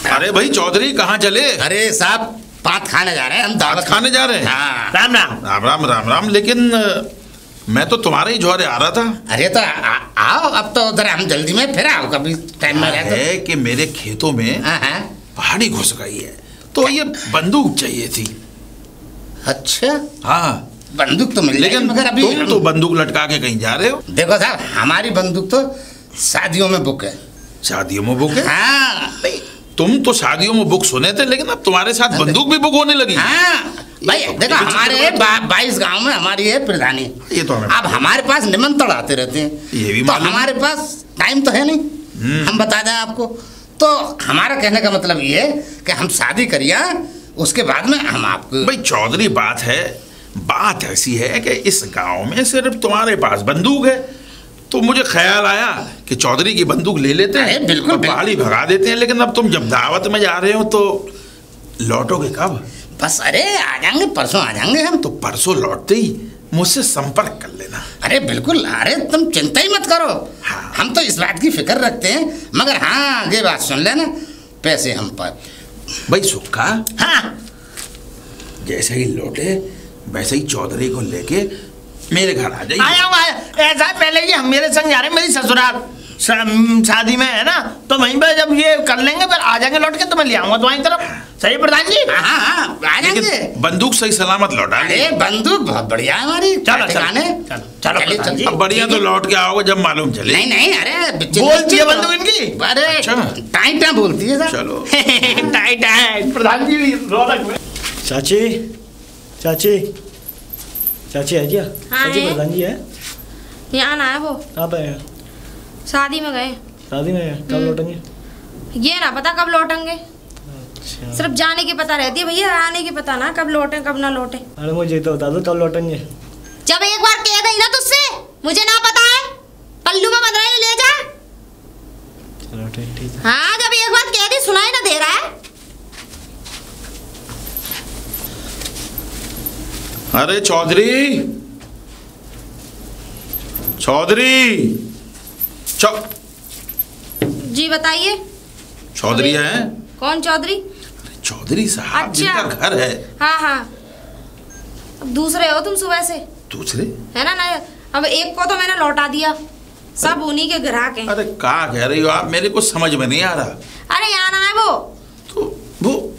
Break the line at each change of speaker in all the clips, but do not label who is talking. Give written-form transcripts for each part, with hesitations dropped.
अरे भाई चौधरी कहाँ चले?
अरे साहब पात खाने जा रहे हैं हम, दावत
खाने जा रहे हैं।
हाँ।
राम राम।
राम राम राम राम। लेकिन मैं तो तुम्हारे ही जोरे आ रहा था।
अरे तो आओ, अब तो उधर हम जल्दी में, फिर आओ कभी टाइम में रहते
है कि मेरे खेतों में पहाड़ी घुस गई है, तो ये बंदूक चाहिए थी।
अच्छा
हाँ
बंदूक तो मिल जाएगी,
लेकिन
मगर अभी
तुम तो बंदूक लटका के कहीं जा रहे हो।
देखो साहब हमारी बंदूक तो शादियों में बुक है।
शादियों में बुक है?
हाँ
तुम तो शादियों में बुक सुने थे, लेकिन अब तुम्हारे साथ बंदूक भी बुक होने लगी।
हाँ भाई देखो हमारे 22 गांव में हमारी है प्रधानी।
ये तो
अब हमारे पास निमंत्रण आते रहते हैं,
ये भी
तो हमारे पास टाइम तो है नहीं हम बता दें आपको। तो हमारा कहने का मतलब ये है कि हम शादी करिए, उसके बाद में हम आपको।
भाई चौधरी बात ऐसी है कि इस गांव में सिर्फ तुम्हारे पास बंदूक है, तो मुझे ख्याल आया कि चौधरी की बंदूक ले लेते हैं,
बिल्कुल
पहाड़ी भगा देते हैं। लेकिन अब तुम जब दावत में जा रहे हो तो लौटोगे कब?
बस अरे आ जाएंगे, परसों आ जाएंगे हम।
तो परसों लौटते ही मुझसे संपर्क कर लेना।
अरे बिल्कुल, अरे तुम चिंता ही मत करो। हाँ। हम तो इस बात की फिक्र रखते हैं, मगर हाँ ये बात सुन लेना, पैसे हम पर।
भाई सुक्का,
हाँ
जैसे ही लौटे वैसे ही चौधरी को लेके मेरे घर आ जाइए।
आया ऐसा है, पहले ये हम मेरे संग जा रहे हैं, मेरी ससुराल शादी में है ना, तो वहीं पे जब ये कर लेंगे फिर आ जाएंगे लौट के, तो मैं ले आऊंगा तुम्हारी तरफ। सही प्रधान जी?
हाँ आ जाएंगे।
बंदूक सही सलामत लौटा।
अरे बंदूक बहुत बढ़िया है हमारी।
चलो चलो
अब बढ़िया तो लौट के आओगे जब मालूम चले।
नहीं अरे
बोलती है बंदूक इनकी।
अरे टाइट बोलती है सर।
चलो
टाइट प्रधान जी रौनक में।
चाची चाची चाची है क्या?
हाँ
चाची प्रधान जी है
यहाँ ना है वो,
आप है
शादी में गए।
शादी में कब लौटेंगे?
ये ना पता कब लौटेंगे।
अच्छा।
सिर्फ जाने की पता रहती है भैया, आने की पता ना कब लौटे कब ना लौटे।
अरे मुझे तो बता दो कब लौटेंगे।
जब एक बार कह गई ना तुझसे, मुझे ना पता है, पल्लू में बंद ले जा।
चलो ठीक है।
हाँ जब एक बार कह दी सुनाई ना दे रहा है।
अरे चौधरी
जी बताइए।
चौधरी है?
कौन चौधरी?
चौधरी साहब
अच्छा।
जिनका घर है।
हाँ अब दूसरे हो तुम सुबह से।
दूसरे
है ना अब एक को तो मैंने लौटा दिया, सब उन्हीं के ग्राहक हैं।
अरे क्या कह रही हो आप, मेरे को समझ में नहीं आ रहा।
अरे यहाँ ना है वो।
तो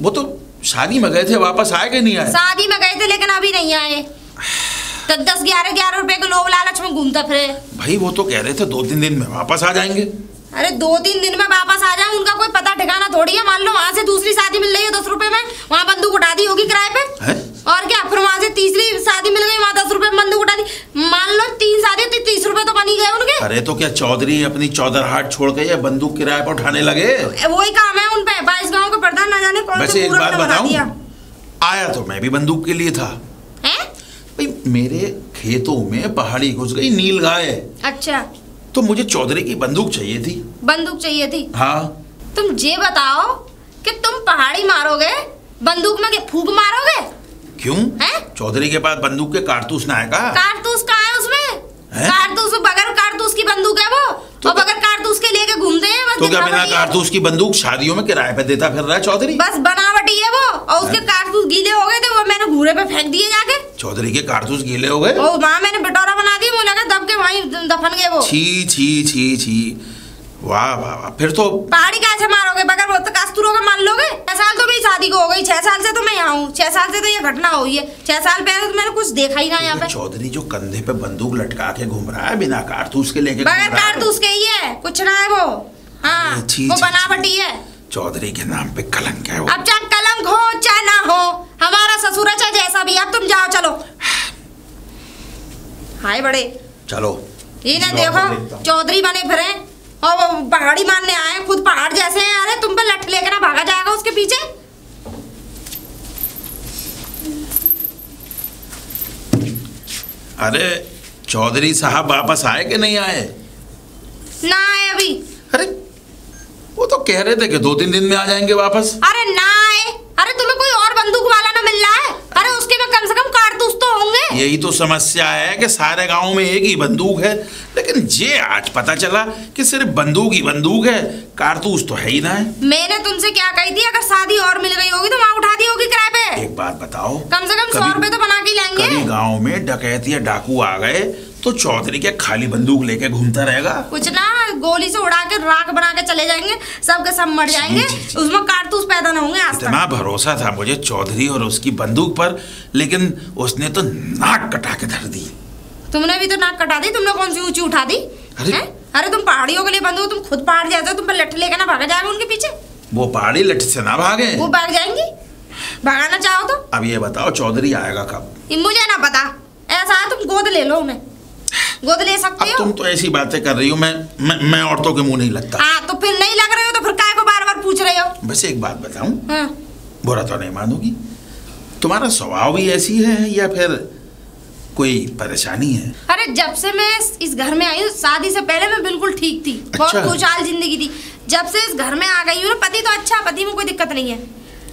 वो तो शादी में गए थे, वापस आए कि नहीं आए?
शादी में गए थे लेकिन अभी नहीं आए। तो 10-11 रुपए के लोभ लालच में घूमता फिरे।
भाई वो तो कह रहे थे 2-3 दिन में वापस आ जाएंगे।
अरे 2-3 दिन में वापस आ जाए, उनका कोई पता ठिकाना थोड़ी है। मान लो वहाँ से दूसरी शादी मिल रही है 10 रुपए में, वहाँ बंदूक उठा दी होगी किराए पे
है?
और क्या, फिर वहाँ से तीसरी शादी मिल गई, वहाँ 10 रुपए में बंदूक उठा दी। मान लो 3 शादी तो 30 रुपए तो बन ही गए उनके।
अरे तो क्या चौधरी अपनी चौधरहाट छोड़ के या बंदूक किराए पर उठाने लगे?
वही काम है उन पे। 22 गाँव के प्रधान न जाने कौन
वैसे
से
एक
पूरा
बात
बना
बताऊं,
दिया।
आया तो मैं भी बंदूक के लिए था। भाई मेरे खेतों में पहाड़ी घुस गई नील गाय।
अच्छा
तो मुझे चौधरी की बंदूक चाहिए थी।
बंदूक चाहिए थी?
हाँ।
तुम ये बताओ कि तुम पहाड़ी मारोगे, बंदूक में फूंक मारोगे?
क्यों? चौधरी के पास बंदूक के कारतूस ना है का?
कारतूस कहाँ है उसमें? कारतूस बगैर कारतूस की बंदूक है वो, और बगैर कारतूस के लेके घूमते हैं बस।
तो क्या बिना कारतूस की बंदूक शादियों में किराए पे देता फिर रहा है चौधरी?
बस बनावटी है वो, और उसके कारतूस गीले हो गए थे, वो मैंने घूरे पे फेंक दिए जाके।
चौधरी के कारतूस गीले हो गए?
और वहाँ मैंने बिटोरा बना दिया, मुझे लगा दब के वहीं दफन गए वो।
छी छी छी छी, वाह वाह वाह। फिर तो
पहाड़ी कैसे मारोगे? बगैर वो तो कस्तूरों का मान लोगे? 6 साल तो मेरी शादी को हो गई, 6 साल से तो मैं यहाँ हूँ, 6 साल से तो ये घटना हुई है। 6 साल पहले तो मैंने कुछ देखा ही ना यहाँ पे।
चौधरी जो कंधे पे बंदूक लटका के घूम रहा है बिना कारतूस के लेके,
बगैर कारतूस के ही है, कुछ ना है वो। हाँ वो बनावटी है।
चौधरी के नाम पे कलंक है वो।
अब चाहे कलंक हो चाहे ना हो, हमारा ससुर है चाहे जैसा भी। अब तुम जाओ, चलो। हाय बड़े,
चलो।
ये ना देखो चौधरी बने फिरे और वो पहाड़ी मारने आए, खुद पहाड़ जैसे हैं। अरे तुम पे लठ लेकर ना भागा जाएगा उसके पीछे।
अरे चौधरी साहब वापस आए कि नहीं आए?
ना आए अभी।
अरे वो तो कह रहे थे कि 2-3 दिन में आ जाएंगे वापस।
अरे ना आए। अरे तुम्हें कोई और बंदूक वाला ना मिल रहा है? अरे उसके में कम से कम कारतूस तो होंगे।
यही तो समस्या है कि सारे गांव में एक ही बंदूक है, लेकिन ये आज पता चला कि सिर्फ बंदूक ही बंदूक है, कारतूस तो है ही ना है।
मैंने तुमसे क्या कही थी, अगर शादी और मिल गई होगी तो वहाँ उठा दी होगी किराए पे।
एक बात बताओ,
कम से कम 100 रुपए तो बना के लाएंगे।
कभी गांव में डकैत या डाकू आ गए तो चौधरी के खाली बंदूक लेके घूमता रहेगा?
कुछ ना, गोली से उड़ा के राख बना के चले जाएंगे, सबके सब मर जाएंगे, उसमें कारतूस पैदा ना होंगे। आज तक
इतना भरोसा था मुझे चौधरी और उसकी बंदूक पर, लेकिन उसने तो नाक कटा के धर दी।
तुमने भी तो नाक कटा दी, तुमने कौन सी ऊंची उठा दी? अरे तुम पहाड़ियों के लिए बंदूक, तुम खुद पहाड़ जाते हो, तुम पर लठ लेकर ना भागा जाएगा उनके पीछे।
वो पहाड़ी लठ से ना भागे,
वो भाग जाएंगी, भगाना चाहो तो।
अब ये बताओ चौधरी आएगा कब?
मुझे ना पता, ऐसा है तुम गोद ले लो उन्हें, गोद ले सकते हो।
तुम तो ऐसी बातें कर रही हो, मैं औरतों के मुंह नहीं लगता।
हाँ तो फिर नहीं लग रहे हो तो फिर काय को बार बार पूछ रहे हो?
बस एक बात बताऊं,
हाँ।
बुरा तो नहीं मानोगी, तुम्हारा स्वभाव भी ऐसी है या फिर कोई परेशानी है?
अरे जब से मैं इस घर में आई हूँ, शादी से पहले मैं बिल्कुल ठीक थी।
अच्छा।
बहुत खुशहाल जिंदगी थी। जब से इस घर में आ गई हूँ ना, पति तो अच्छा, पति में कोई दिक्कत नहीं है।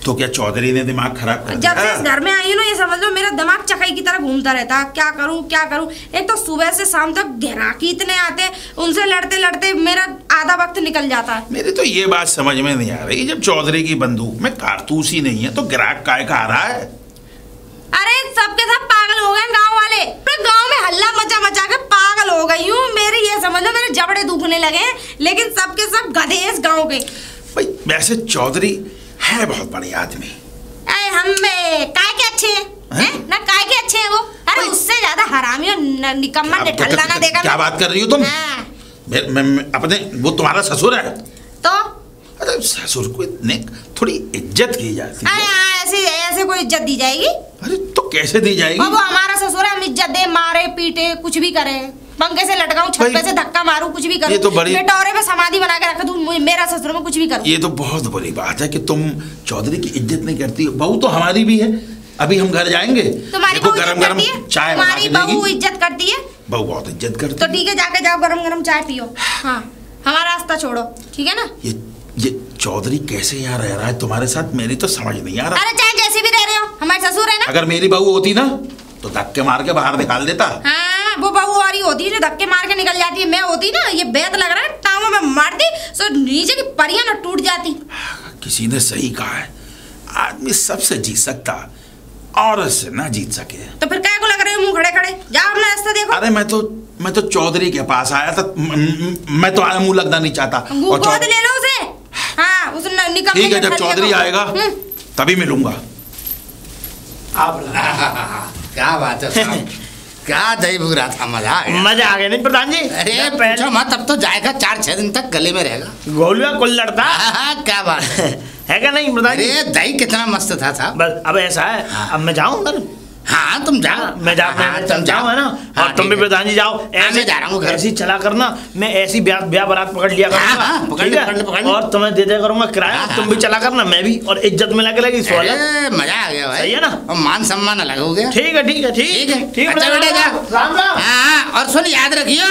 तो क्या चौधरी ने दिमाग खराब कर दिया?
जब से इस घर में आई हूँ ना, ये समझ लो मेरा दिमाग चकाई की तरह घूमता रहता है, क्या करूँ क्या करूँ। एक तो सुबह से शाम तक ग्राहकी इतने आते हैं, उनसे लड़ते लड़ते मेरा आधा वक्त निकल जाता है।
मेरी तो ये बात समझ में नहीं आ रही, जब चौधरी की बंदूक में कारतूस ही नहीं है तो ग्राहक काय का आ रहा है?
अरे सबके सब पागल हो गए गांव वाले, पूरे गांव में हल्ला मचा मचा के पागल हो गई हूँ। मेरे ये समझ लो मेरे जबड़े दुखने लगे हैं, लेकिन सबके सब गधे इस गांव के।
भाई वैसे चौधरी है बहुत बड़ी आदमी।
हम काय के अच्छे हैं ना, काय के अच्छे हैं वो। अरे उससे ज्यादा हरामी और निकम्मा निठल्ला ना देखा।
क्या बात कर रही हो तुम? मैं अपने, वो तुम्हारा ससुर है
तो?
अरे ससुर को इतने थोड़ी इज्जत की जाती है।
ऐसे ऐसे कोई इज्जत दी जाएगी?
अरे तो कैसे दी जाएगी?
वो हमारा ससुर है, हम इज्जत दे, मारे पीटे कुछ भी करे, पंखे से लटकाऊं, छत पे से धक्का मारूं, कुछ भी करूं,
ये तो बड़ी
पेटोरे पे समाधि बना के रख दूं, मेरा ससुर में कुछ भी करूं।
ये तो बहुत बुरी बात है कि तुम चौधरी की इज्जत नहीं करती हो। बहू तो हमारी भी है, अभी हम घर जाएंगे,
तुम्हारी बहू
गरम गरम चाय बना के देगी।
तुम्हारी बहू इज्जत करती है?
बहू बहुत इज्जत करती
है। तो ठीक है, जाके जाओ गरम गरम चाय पियो। हाँ, हमारा रास्ता छोड़ो, ठीक है ना?
ये चौधरी कैसे यहाँ रह रहा है तुम्हारे साथ, मेरी तो समझ नहीं आ रहा।
अरे चाहे जैसे भी रह रहे हो, हमारे ससुर है ना।
अगर मेरी बहू होती ना तो धक्के मार के बाहर निकाल देता।
हाँ, वो बहू और ही होती है जो धक्के मार के निकल जाती है। मैं होती ना, ये बेत लग रहा है, टांगों में मारती तो नीचे की परियां ना टूट जाती।
किसी ने सही कहा है, आदमी सबसे जीत सकता, औरत से ना जीत सके।
तो फिर क्या को लग रहे हो मुंह खड़े खड़े? जाओ अपना रास्ता देखो।
अरे मैं तो चौधरी के पास आया था, मैं तो मुंह लगना नहीं चाहता।
और गोद ले लो उसे। हाँ, उस निकम्मे।
ठीक है, जब चौधरी आएगा तभी मिलूंगा।
आप क्या बात है साहब, क्या दही भुग रहा था, मजा आ गया।
मजा आ गया नहीं प्रधान जी?
अरे पूछो मत, अब तो जाएगा 4-6 दिन तक गले में रहेगा।
गोलुआ कुल लड़ता
क्या बात है
क्या नहीं प्रधान जी?
अरे दही कितना मस्त था।
बस अब ऐसा है, अब मैं जाऊँ घर?
हाँ तुम जाओ।
मैं तुम जाओ है ना। और तुम भी प्रधान जी जाओ।
ऐसे जा रहा हूँ घर।
ऐसी चला करना, मैं ऐसी ब्याह बारात पकड़ लिया करूंगा और तुम्हें दे दिया करूंगा किराया। तुम भी चला करना, मैं भी, और इज्जत मिला के लगी।
मजा आ गया भाई,
सही है ना?
और मान सम्मान अलग हो गया।
ठीक है ठीक है ठीक है ठीक है।
अच्छा बेटा जाओ।
राम राम।
हाँ, और सुन याद रखियो,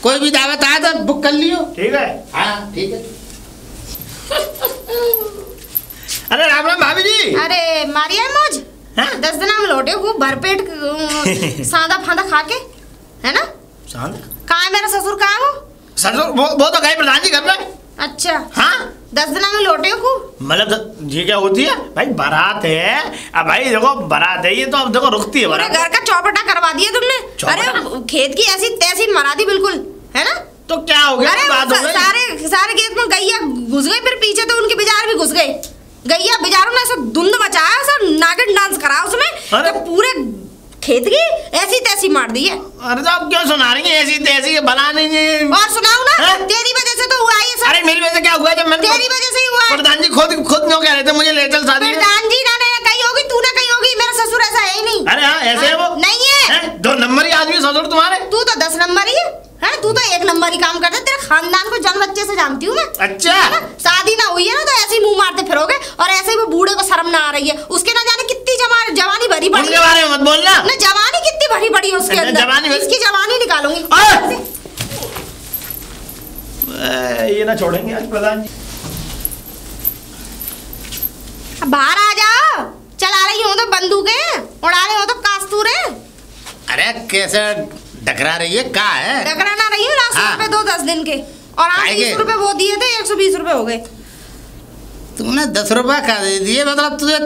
कोई भी दावत आए तो बुक कर लियो।
ठीक है।
हाँ ठीक है।
अरे राम राम भाभी जी।
अरे मारिया मौज, 10 दिन हम लौटे खूब भरपेट सादा फादा खा के, है ना? कहाँ है मेरा ससुर? कहाँ है वो?
ससुर वो तो गए प्रधान जी घर में।
अच्छा
हाँ,
10 दिन में लौटे हो खूब।
मतलब ये क्या होती है भाई? बारात है। अब भाई देखो बारात है ये, तो अब देखो रुकती है बारात।
घर का चौपटा करवा दिया तुमने। अरे खेत की ऐसी तैसी मरा दी बिल्कुल, है ना?
तो क्या हो गया?
अरे
बात हो गई।
सारे खेत में गैया घुस गई, फिर पीछे तो उनके बाजार भी घुस गए। गैया बिजारों ने ऐसा धुंध मचाया, सब नागिन डांस करा उसमें, तो पूरे खेत की ऐसी तैसी मार दी है।
अरे तो आप क्यों सुना रही हैं ऐसी तैसी? भला नहीं है।
और सुनाओ ना, तेरी वजह से तो हुआ ये सब।
अरे मेरी वजह से क्या हुआ? जब मैंने
तेरी वजह से ही हुआ।
प्रधान जी खुद क्यों कह रहे थे मुझे ले चल शादी में?
प्रधान जी ना कही होगी, तू ना कही होगी, मेरा ससुर ऐसा है ही नहीं।
अरे हाँ, ऐसे है वो?
नहीं है।
2 नंबर ही आदमी ससुर तुम्हारे।
तू तो 10 नंबर ही है। तू तो 1 नंबर ही काम करता है। तेरे खानदान को जन्म बच्चे से जानती हूँ मैं।
अच्छा,
शादी ना हुई है ना तो ऐसे ही मुंह मारते फिरोगे, और ऐसे ही वो बूढ़े को शर्म ना आ रही है। उसके ना जाने कितनी जवानी भरी पड़ी।
उनके बारे में मत बोलना।
ना जवानी कितनी भरी पड़ी है उसके अंदर। इसकी जवानी निकालूंगी।
ये ना छोड़ेंगे आज प्रधान जी।
बाहर आ जाओ, चला रही हो तो बंदूकें, उड़ा रही हो तो कास्ते कास्तूर है।
अरे कैसे डकरा रही है, क्या है?
डकरा ना रही हूँ, लास्ट
हाँ।
रुपए दो 10 दिन के, और आज 20 रुपए वो दिए थे, 120 रुपए हो गए।
तुमने 10 रुपए का दे दिए, मतलब तुझे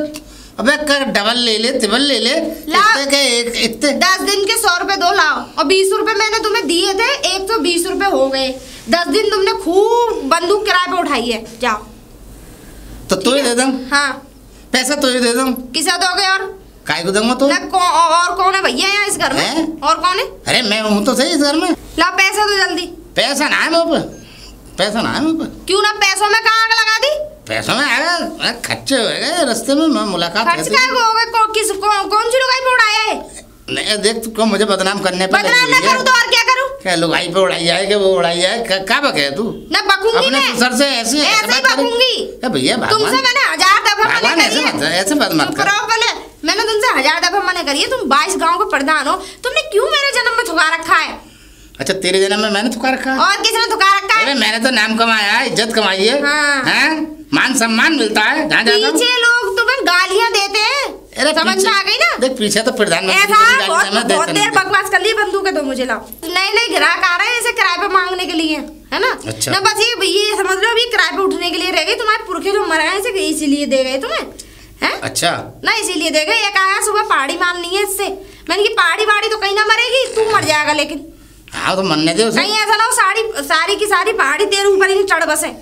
अबे कर डबल ले ले, ट्रिपल ले ले। इतने के एक इतने
10 दिन के 100 रुपए दो लाओ, और 20 रुपए मैंने तुम्हें दिए थे, 120 रुपए हो गए। 10 दिन तुमने खूब बंदूक किराए पे उठाई है, जाओ।
तो तू ही दे दूं?
हाँ।
पैसा तू ही दे दूं?
किसे दोगे? और
काय को दूंगा तो?
और कौन है भैया यहाँ इस घर में?
है?
और कौन है?
अरे मैं हूँ तो सही इस घर में।
लाओ पैसा दो जल्दी।
पैसा ना है मेरे पे, पैसा ना है मेरे पे।
क्यों ना? पैसों में कहाँ आग लगा दी?
पैसों में आएगा, खर्चे हो गए रास्ते में, मैं मुलाकात
खर्च क्या हो गए? कौन सी लुगाई पे उड़ाया है?
नहीं देख तू मुझे बदनाम करने पे
बदनाम ना करूँ तो और क्या करूँ?
क्या लुगाई पे उड़ाई जाए कि वो उड़ाई जाए? क्या बके तू?
ना बकूंगी
अपने
मैं।
सर से ऐसे
ही बकूंगी।
भैया
तुमसे मैंने 1000 दफा
भगवान
मना
ऐसे
करी
मत
है।
ऐसे बात मत कर।
मैंने तुमसे 1000 दफा मना करी है, तुम 22 गांव के प्रधान हो, तुमने क्यों मेरे जन्म में थुका रखा है?
अच्छा तेरे जन्म में मैंने थुका रखा है?
और किसने थुका रखा है?
अरे मैंने तो नाम कमाया है, इज्जत कमाई है।
हाँ।
हैं? मान सम्मान मिलता है जहाँ जाता हूँ।
पीछे लोग तुम्हें गालियां देते हैं,
अरे
समझ में आ गई ना?
देख पीछे तो प्रधानमंत्री
ऐसा
को भी गाली देते
बहुत
नहीं।
देर बकवास कर ली, बंदूक है तो मुझे लाओ। नए नए ग्राहक आ रहे हैं ऐसे किराए पे मांगने के लिए, है ना?
अच्छा।
ना बस ये समझ लो अभी किराए पे उठने के लिए रह गए। तुम्हारे पुरखे जो मरे हैं इसे इसीलिए दे गए तुम्हें, हैं?
अच्छा
ना इसीलिए दे गए। एक आया सुबह पहाड़ी मारनी है इससे, मैंने की पहाड़ी वाड़ी तो कहीं ना मरेगी, तू मर जाएगा। लेकिन
हाँ तो मरने दे उसे।
कहीं ऐसा ना हो सारी की सारी पहाड़ी तेरे ऊपर ही चढ़ बसे।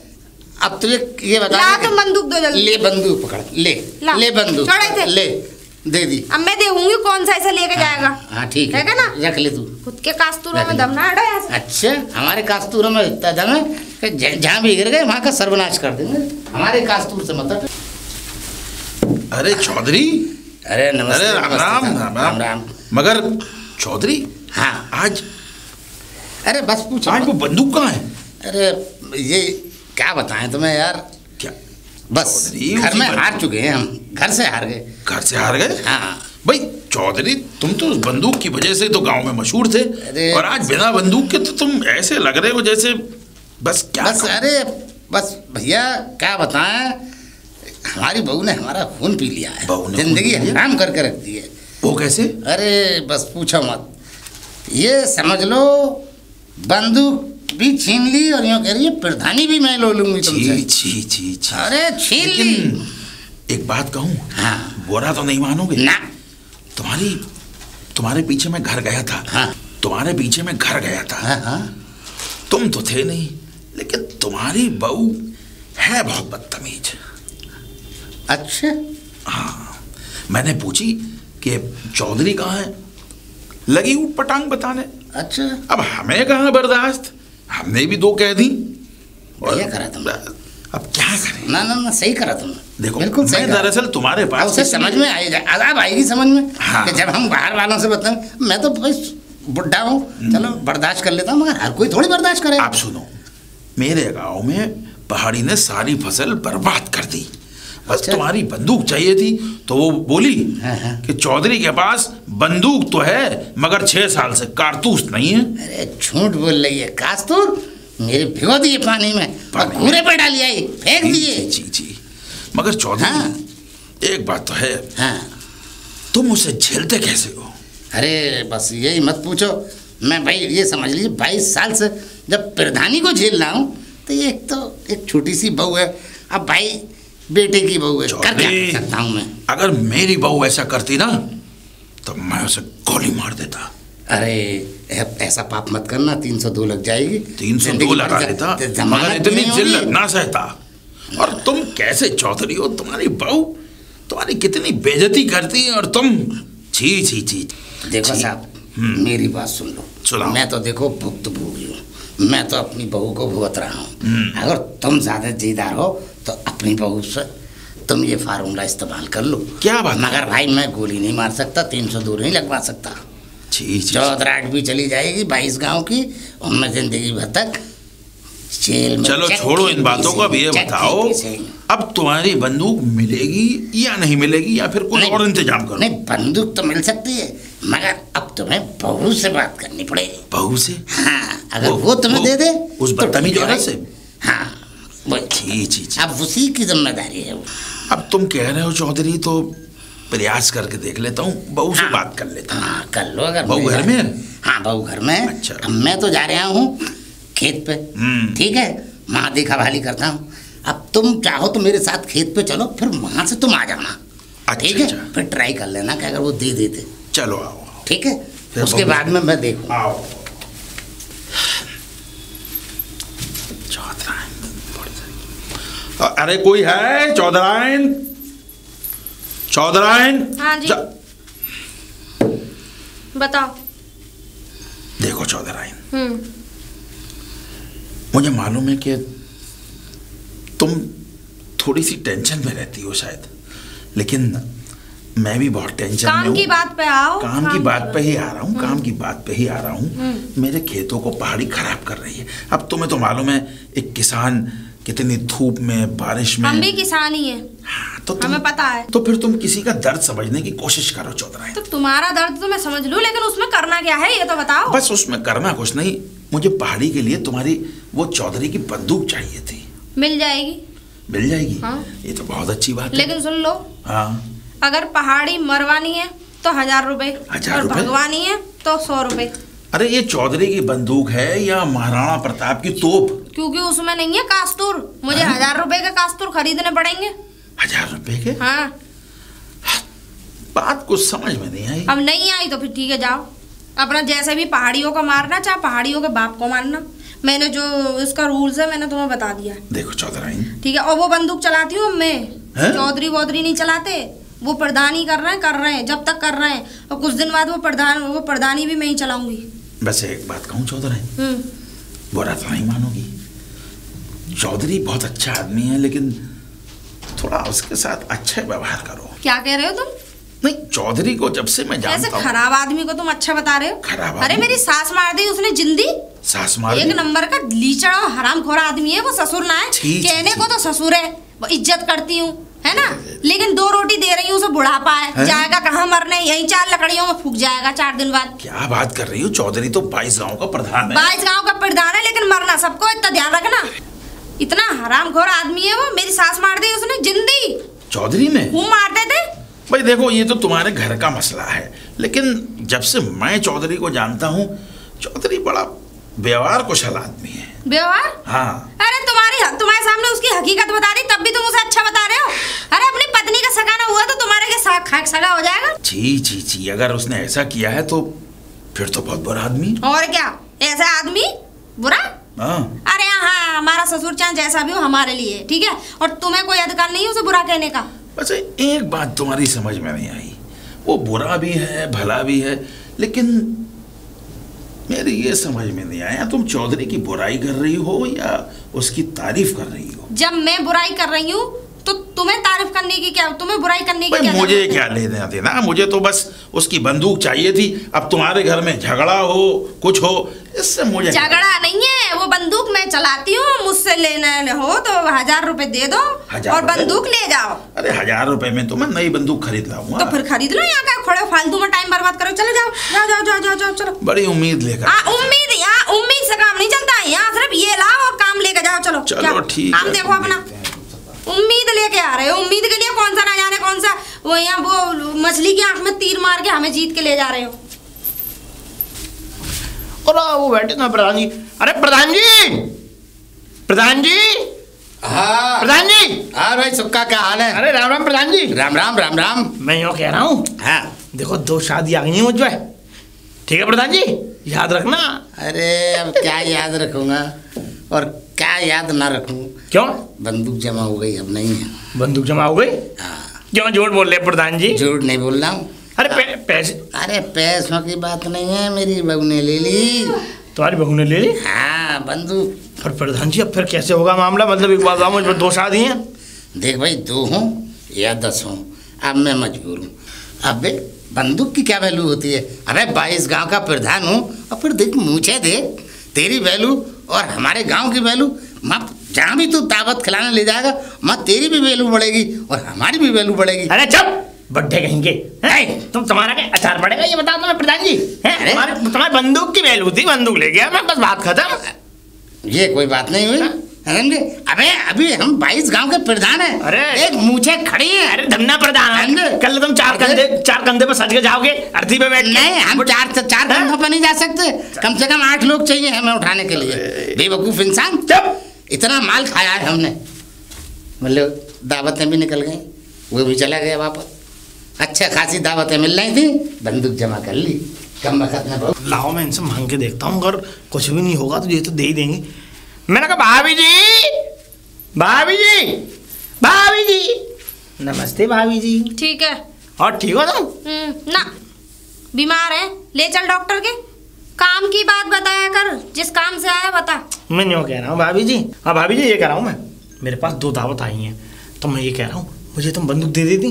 अब तुझे ये बता
ला तुम बंदूक दो जल्दी।
ले बंदूक पकड़, ले
ला।
ले बंदूक
छोड़े थे।
ले दे दी।
अब मैं देखूंगी कौन सा ऐसा लेके जाएगा।
हाँ ठीक है
ना?
रख ले तू।
खुद के कास्तूरों
रख
में
ले।
दम ना अड़ो यहाँ से।
अच्छा हमारे कास्तूरों में इतना दम है कि जहाँ भी गिर गए वहाँ का सर्वनाश कर देंगे। हमारे कास्तूर से मत।
अरे चौधरी,
अरे नमस्ते।
अरे राम
नमस्ते,
राम
राम
राम
राम।
मगर चौधरी,
हाँ
आज
अरे बस पूछो।
आज वो बंदूक कहाँ है?
अरे ये क्या बताएं तुम्हें यार,
क्या
बस
चौधरी,
घर
उसी
में
बंदूक-
हार चुके हैं हम, घर से हार गए।
घर से हार गए?
हाँ
भाई चौधरी, तुम तो उस बंदूक की वजह से तो गांव में मशहूर थे,
अरे
और आज बिना बंदूक के तो तुम ऐसे लग रहे हो जैसे बस क्या
बस
कहूं?
अरे बस भैया क्या बताएं, हमारी बहू ने हमारा खून पी लिया है,
बहू ने खून
जिंदगी
पी लिया?
हराम करके रख दी है।
वो कैसे?
अरे बस पूछो मत, ये समझ लो बंदूक भी छीन ली और यूँ कह रही है प्रधानी भी मैं लो लूंगी तुमसे।
छी छी छी छी।
अरे छीन ली।
लेकिन एक बात कहूँ,
हाँ
बुरा तो नहीं मानोगे?
ना।
तुम्हारे पीछे मैं घर गया था।
हाँ
तुम्हारे पीछे मैं घर गया था।
हाँ हाँ
तुम तो थे नहीं, लेकिन तुम्हारी बहू है बहुत बदतमीज।
अच्छा
हाँ, मैंने पूछी कि चौधरी कहाँ है, लगी ऊट पटांग बताने।
अच्छा
अब हमें कहाँ बर्दाश्त, हमने भी 2 कह दी।
बढ़िया करा तुमने।
अब क्या करें?
ना ना ना सही करा तुमने,
देखो
बिल्कुल सही
मैं
करा।
दरअसल तुम्हारे
अब
पास
उसे समझ में आई जाए, अब आएगी समझ में।
हाँ।
कि जब हम बाहर वालों से बताएं, मैं तो बस बुढ़ा हूँ, चलो बर्दाश्त कर लेता हूँ, मगर हर कोई थोड़ी बर्दाश्त करे।
आप सुनो, मेरे गांव में पहाड़ी ने सारी फसल बर्बाद कर दी। बस
अच्छा।
तुम्हारी बंदूक चाहिए थी, तो वो बोली
हाँ, हाँ।
कि चौधरी के पास बंदूक तो है, मगर 6 साल से कारतूस नहीं है।
अरे झूठ बोल रही है कास्तूर, मेरे भिगो दिए पानी में और कूड़े पे डाली आई, फेंक दिए।
जी जी, मगर चौधरी
हाँ।
एक बात तो है,
हाँ
तुम उसे झेलते कैसे हो?
अरे बस यही मत पूछो। मैं भाई ये समझ लीजिए 22 साल से जब प्रधानी को झेल रहा हूँ, तो ये एक छोटी सी बहू है, अब भाई बेटे की बहू है, कर क्या कर सकता हूँ मैं।
अगर मेरी बहू ऐसा करती ना, तो मैं उसे गोली मार देता।
अरे ऐसा पाप मत करना, 302 लग जाएगी।
302 लगा देता, मगर इतनी जिल्लत ना सहता। और तुम कैसे चौधरी हो? तुम्हारी बहू तुम्हारी कितनी बेइज्जती करती है, और तुम छी छी छी।
देखो साहब, मेरी बात सुन लो।
सुनाओ।
मैं तो देखो भुक्तभोगी हूँ, मैं तो अपनी बहू को भुगत रहा हूँ। अगर तुम ज्यादा जिद्दार हो तो अपनी बहू से तुम ये फार्मूला इस्तेमाल कर लो।
क्या बात?
मगर भाई मैं गोली नहीं मार सकता, 302 नहीं लगवा सकता।
छी छी।
चौधराट भी चली जाएगी 22 गांव की, उनमें जिंदगी भर तक जेल में।
चलो छोड़ो इन बातों को, अब ये बताओ, अब तुम्हारी बंदूक मिलेगी या नहीं मिलेगी, या फिर कोई और इंतजाम करो?
नहीं, बंदूक तो मिल सकती है, मगर अब तुम्हें बहू से बात करनी पड़ेगी।
बहू से?
हाँ, अगर वो तुम्हें दे दे
उस
तो
बदतमीज
ठीक है
औरत
भाई।
से?
हाँ वही।
छी छी छी।
अब उसी की जिम्मेदारी है वो।
अब तुम कह रहे हो चौधरी, तो प्रयास करके देख लेता हूँ, बहू से बात कर लेता हूँ।
हाँ कर लो अगर
बहू घर में है?
हाँ बहू घर में है।
अच्छा।
अब मैं तो जा रहा हूँ खेत पे, ठीक है, वहाँ देखा भाली करता हूँ। अब तुम चाहो तो मेरे साथ खेत पे चलो, फिर वहाँ से तुम आ जाना, ठीक है? फिर ट्राई कर लेना कि अगर वो दे देते।
चलो आओ,
ठीक है, उसके बाद में मैं देखूँ।
आओ। अरे कोई है? चौधराइन, चौधराइन।
हाँ जी बताओ।
देखो चौधराइन, मुझे मालूम है कि तुम थोड़ी सी टेंशन में रहती हो शायद, लेकिन मैं भी बहुत टेंशन में हूँ।
काम की बात पे आओ।
काम की बात पे ही आ रहा हूँ, काम की बात पे ही आ रहा हूँ। मेरे खेतों को पहाड़ी खराब कर रही है। अब तुम्हें तो मालूम है एक किसान कितनी धूप में, बारिश में।
हम भी किसान ही हैं।
हाँ, तो
हमें पता है।
तो फिर तुम किसी का दर्द समझने की कोशिश करो चौधराइन।
तो तुम्हारा दर्द तो मैं समझ लूं, लेकिन उसमें करना क्या है ये तो बताओ।
बस उसमें करना कुछ नहीं, मुझे पहाड़ी के लिए तुम्हारी वो चौधरी की बंदूक चाहिए थी।
मिल जाएगी।
मिल जाएगी?
हाँ।
ये तो बहुत अच्छी बात है।
लेकिन सुन लो,
हाँ,
अगर पहाड़ी मरवानी है तो 1000 रुपए,
1000
और
रुपए?
भगवानी है तो 100 रुपए।
अरे ये चौधरी की बंदूक है या महाराणा प्रताप की तोप?
क्योंकि उसमें नहीं है कास्तूर, मुझे 1000 रुपए के कास्तूर खरीदने पड़ेंगे।
1000 रुपए के?
हाँ।
बात कुछ समझ में नहीं आई।
अब नहीं आई तो फिर ठीक है, जाओ अपना जैसे भी पहाड़ियों को मारना, चाहे पहाड़ियों के बाप को मारना। मैंने जो इसका रूल्स है मैंने तुम्हें बता दिया।
देखो चौधराइन,
ठीक है, और वो बंदूक चलाती हूँ मैं, चौधरी वौधरी नहीं चलाते। वो प्रधान ही कर रहे हैं जब तक कर रहे हैं, और कुछ दिन बाद वो प्रधानी भी मैं ही चलाऊंगी।
वैसे एक बात कहूँ चौधराइन, बुरा तो नहीं मानोगी, चौधरी बहुत अच्छा आदमी है, लेकिन थोड़ा उसके साथ अच्छा व्यवहार करो।
क्या कह रहे हो तुम?
नहीं, चौधरी को जब से मैं जानता हूँ।
खराब आदमी को तुम अच्छा बता रहे हो?
खराब?
अरे मेरी सास मार दी उसने जिंदी।
सास मार दी?
एक नंबर का लीचड़ और हरामखोर आदमी है वो। ससुर ना है, कहने को तो ससुर है, वो इज्जत करती हूँ, है ना, लेकिन 2 रोटी दे रही हूँ उसे बुढ़ापा है, जाएगा कहाँ मरने, यही 4 लकड़ियों में फूक जाएगा 4 दिन बाद।
क्या बात कर रही हो? चौधरी तो 22 गांव का प्रधान है।
22 गांव का प्रधान है, लेकिन मरना सबको, इतना ध्यान रखना। इतना हरामखोर आदमी है वो। मेरी सास मार दी उसने जिंदी।
चौधरी ने?
वो मारते थे।
भाई देखो, ये तो तुम्हारे घर का मसला है, लेकिन जब से मैं चौधरी को जानता हूँ, चौधरी बड़ा व्यवहार कुशल आदमी है।
व्यवहार?
हाँ।
अरे तुम्हारे सामने उसकी हकीकत बता दी, तब भी तुम उसे अच्छा बता रहे हो। अरे अपनी पत्नी का सगा ना हुआ तो तुम्हारे के साथ सगा हो जाएगा।
जी, अगर उसने ऐसा किया है तो फिर तो बहुत बुरा आदमी।
और क्या, ऐसा आदमी बुरा?
हाँ।
अरे हाँ, हमारा ससुर चाहे जैसा भी हो हमारे लिए, ठीक है, और तुम्हें कोई अधिकार नहीं है उसे बुरा कहने का।
बस एक बात तुम्हारी समझ में नहीं आई, वो बुरा भी है भला भी है, लेकिन मेरी ये समझ में नहीं आया, तुम चौधरी की बुराई कर रही हो या उसकी तारीफ कर रही हो?
जब मैं बुराई कर रही हूँ तो तुम्हें तारीफ करने की क्या, तुम्हें बुराई करने की क्या?
मुझे क्या लेना देना, मुझे तो बस उसकी बंदूक चाहिए थी। अब तुम्हारे घर में झगड़ा हो कुछ हो, इससे मुझे
झगड़ा नहीं है, वो बंदूक मैं चलाती हूँ, मुझसे लेना हो तो 1000 रुपए दे दो और बंदूक ले जाओ।
अरे 1000 रुपए में तो मैं नई बंदूक खरीद लाऊंगा।
तो फिर खरीद लो, यहाँ का खड़े फालतू में टाइम बर्बाद करो। चलो जाओ चलो।
बड़ी उम्मीद लेकर।
उम्मीद से काम नहीं चलता, यहाँ सिर्फ ये लाओ और काम लेकर जाओ। चलो
ठीक
है, देखो अपना उम्मीद लेके आ रहे हो। उम्मीद के लिए कौन सा ना जाने कौन सा वो यहाँ वो मछली की आंख में तीर मार के हमें जीत के ले जा रहे हो।
और वो बैठे ना प्रधान जी। अरे प्रधान जी।
हाँ
प्रधान जी।
हाँ भाई, सुक्का क्या हाल है?
अरे राम राम प्रधान जी।
राम राम।
मैं यूँ कह रहा हूँ,
हाँ
देखो 2 शादी आ गई मुझ पे, ठीक है प्रधान जी, याद रखना।
अरे अब क्या याद रखूंगा और क्या याद ना रखूं?
क्यों?
बंदूक जमा हो गई, अब नहीं है।
बंदूक जमा हो गई?
हाँ।
क्यों झूठ बोल रहे प्रधान जी?
झूठ नहीं बोल रहा हूँ।
अरे पैसे?
अरे पैसों की बात नहीं है, मेरी बहू ने ले ली।
तुम्हारी बहू ने ले ली?
हाँ बंदूक।
पर प्रधान जी अब फिर कैसे होगा मामला? मतलब एक बात मुझ पर 2 शादी हैं।
देख भाई, 2 हों या 10 हों, अब मैं मजबूर हूँ। अब बंदूक की क्या वैल्यू होती है? अबे 22 गांव का प्रधान हूँ, और फिर देख मुझे देख, तेरी वैल्यू और हमारे गांव की वैल्यू, माँ जहाँ भी तू दावत खिलाने ले जाएगा, माँ तेरी भी वैल्यू बढ़ेगी और हमारी भी वैल्यू बढ़ेगी।
अरे चुप, बड्ढे कहेंगे। तुम्हारा क्या अचार पड़ेगा ये बता दो मैं प्रधान जी। तुम्हारी बंदूक की वैल्यू थी, बंदूक ले गया मैं, बस बात खत्म।
ये कोई बात नहीं हुई। समझे? अबे अभी हम 22 गांव के प्रधान हैं।
अरे!
एक मूछे खड़ी है।
अरे धन्ना प्रधान,
समझे?
कल तुम चार कंधे पे सज के जाओगे अर्थी पे बैठ के।
नहीं, हम चार कंधों पर नहीं जा सकते, कम से कम 8 लोग चाहिए हमें उठाने के लिए। बेवकूफ इंसान, इतना माल खाया है हमने, मतलब दावतें भी निकल गई, वो भी चला गया वापस। अच्छा खासी दावतें मिल रही थी, बंदूक जमा कर ली, कम वक्त में बहुत।
लाओ मैं इनसे मांग के देखता हूँ, अगर कुछ भी नहीं होगा तो ये तो दे ही देंगे। मैंने कहा भाभी जी, भाभी जी, भाभी जी, नमस्ते भाभी जी।
ठीक है।
और ठीक हो तुम?
ना, बीमार है, ले चल डॉक्टर के। काम की बात बताया कर, जिस काम से आया बता।
मैं यूँ कह रहा हूँ भाभी जी, हाँ भाभी जी ये कह रहा हूँ मैं, मेरे पास 2 दावत आई हैं, तो मैं ये कह रहा हूँ मुझे तुम बंदूक दे देती।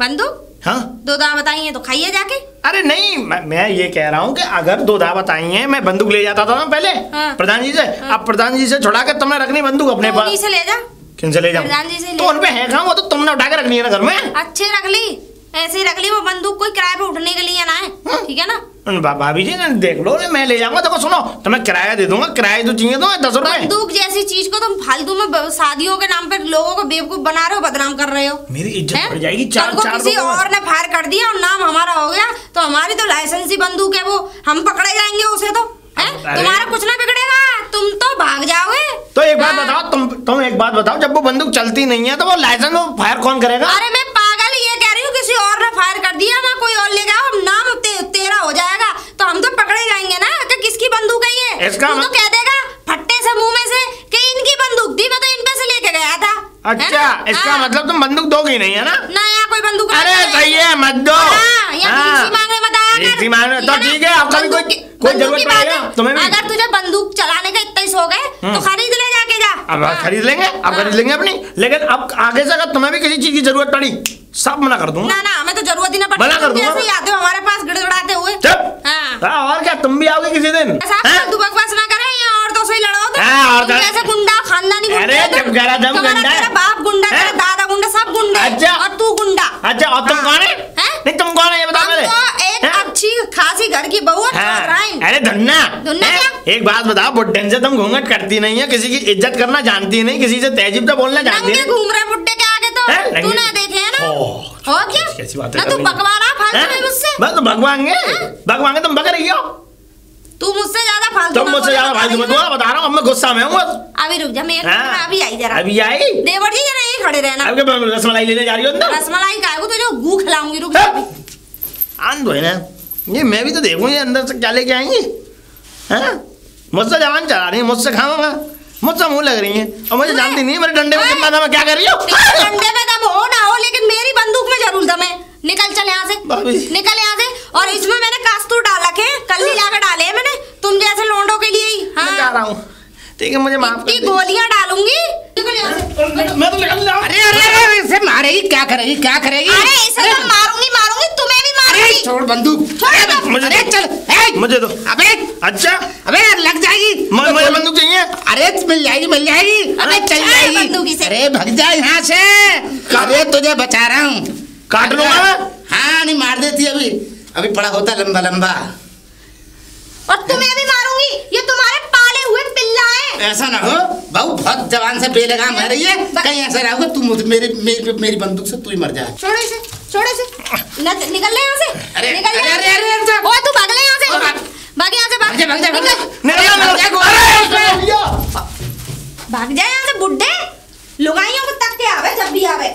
बंदूक?
हाँ
2 दावत आई हैं तो खाइए जाके।
अरे नहीं, मैं ये कह रहा हूँ कि अगर 2 दावत आई हैं, मैं बंदूक ले जाता था ना पहले।
हाँ।
प्रधान जी से। हाँ। अब प्रधान जी से छुड़ा कर तुमने रखनी बंदूक अपने पास।
से ले जा।
किन से ले जाऊँ?
प्रधान जी से ले।
तो उन पे है कहाँ, वो तो तुमने उठा के रखनी है ना घर में।
अच्छे रख ली, ऐसे ही रख ली, वो बंदूक कोई किराए पे उठने के लिए ना है। ठीक है ना?
भाभी जी ने देख लो, मैं ले जाऊंगा। देखो सुनो, तो मैं किराया दे दूंगा, किराया तो चाहिए तुम्हें 10 रुपए।
बंदूक जैसी चीज को तुम फालतू में शादियों के नाम पे लोगों को बेवकूफ बना रहे हो, बदनाम कर रहे हो।
मेरी इज्जत बढ़ जाएगी। चार
किसी और ने फायर कर दिया और नाम हमारा हो गया तो हमारी तो लाइसेंसी बंदूक है, वो हम पकड़े जाएंगे उसे तो। तुम्हारा कुछ ना बिगड़ेगा, तुम तो भाग जाओगे।
तो एक बात बताओ, तुम एक बात बताओ, जब वो बंदूक चलती नहीं है तो वो लाइसेंस वो फायर कौन करेगा?
अरे मैं पागल ये कह रही हूँ, किसी और ने फायर कर दिया ना, कोई और ले गया, नाम तेरा हो जाएगा तो हम तो पकड़े जाएंगे ना कि किसकी बंदूक है ये।
इसका
तू तो कह देगा फट्टे से मुंह में से कि इनकी बंदूक थी, मैं तो इन पे से लेके गया था।
अच्छा, इसका मतलब तुम बंदूक दोगी नहीं है ना?
ना, यहाँ कोई बंदूक।
अरे सही है, मत दो।
मांगने मत आया कर।
तो ठीक है, अब कभी कोई जरूरत पड़ेगा तुम्हें भी।
अगर तुझे बंदूक चलाने का इतना ही शौक है तो खरीद ले जाके जा।
अब खरीद लेंगे, अब खरीद लेंगे अपनी। लेकिन अब आगे से अगर तुम्हें भी किसी चीज की जरूरत पड़ी, सब मना कर दूंगा।
ना हमें तो जरूरत ही ना पड़ती,
मना कर दूंगा।
ऐसे ही आते हो हमारे पास गिड़गिड़ाते हुए।
और क्या, तुम भी आओगे किसी दिन?
तू बकवास ना करे, यहाँ औरतों से ही लड़ो
तुम
कैसे गुंडा, खानदानी गुंडा।
अरे जब गरा दम गुंडा है,
बाप गुंडा, दादा गुंडा, सब गुंडा।
अच्छा,
और तू गुंडा।
अच्छा, और तुम कौन है? नहीं तुम कौन है ये बताओ मेरे।
एक अच्छी खासी घर की बहू है।
अरे धन्ना,
क्या?
एक बात बताओ, बुड्ढन से तुम घूंघट करती नहीं है, किसी की इज्जत करना जानती नहीं, किसी से तहजीब तो बोलना जानती नहीं।
घूम रहे बुड्ढे के आगे तो तूने देखे है ना? हो क्या?
कैसी बात
है? तू बकवाना फालतू में मुझसे।
बस भगवान तुम बक रही हो।
तू मुझसे ज्यादा फालतू।
तुम मुझसे ज्यादा फालतू मत बोलो, बता रहा हूँ, अब मैं गुस्सा में हूँ।
अभी रुक जा, मैं अभी आई जरा।
अभी आई?
देवर जी जरा यहीं खड़े रहना।
अब रसमलाई लेने जा रही हो ना?
रसमलाई का है वो, तुझे गू खिलाऊंगी, रुक जा।
आन दो है ना, ये मैं भी तो देखूं ये अंदर से क्या लेके आएंगी। हैं? मुझसे जवान चला रही है, मुझसे खाऊंगा, मुझसे मुंह लग रही है, और मुझे जानती नहीं मेरे डंडे में कितना दम है, क्या कर रही हो?
डंडे में दम हो ना हो, लेकिन मेरी बंदूक में जरूर दम है। निकल चल यहाँ से, निकल यहाँ से। और इसमें मैंने कास्तूर डाल रखे, कल ही लाकर डाले हैं मैंने, तुम जैसे लोंडों के लिए ही।
मैं जा रहा हूँ, ठीक है, मुझे माफ कर दे।
गोलियां डालूंगी। निकल यहाँ से।
मैं तो निकल जाऊँ।
अरे इसे मारेगी, क्या करेगी, क्या करेगी?
अरे इसे तो मारूंगी, तुम्हें भी मारूंगी।
छोड़ बंदूक,
मुझे
चल,
मुझे दो।
अबे
अच्छा,
अबे लग जाएगी।
मुझे बंदूक चाहिए।
अरे मिल जाएगी। अबे चल जाएगी। अरे भग जा यहाँ से। अरे तुझे बचा रहा हूँ,
काट लूंगा।
हाँ नहीं मार देती, अभी पड़ा होता लंबा लंबा।
और तुम्हें भी मारूंगी, ये तुम्हारे पाले हुए पिल्ला है।
ऐसा ना हो बहू, बहुत जवान से बेलगाम है रही है, कहीं ऐसा रहोगे तुम मेरी बंदूक से तू ही मर जाए।
छोड़ इसे। निकल ले यहाँ से।
अरे
निकल ले।
अरे
ओए तू भाग ले यहाँ से, भाग यहाँ से, भाग जा यहाँ से बुड्ढे। लुगाइयों को तक के आवे जब भी आवे।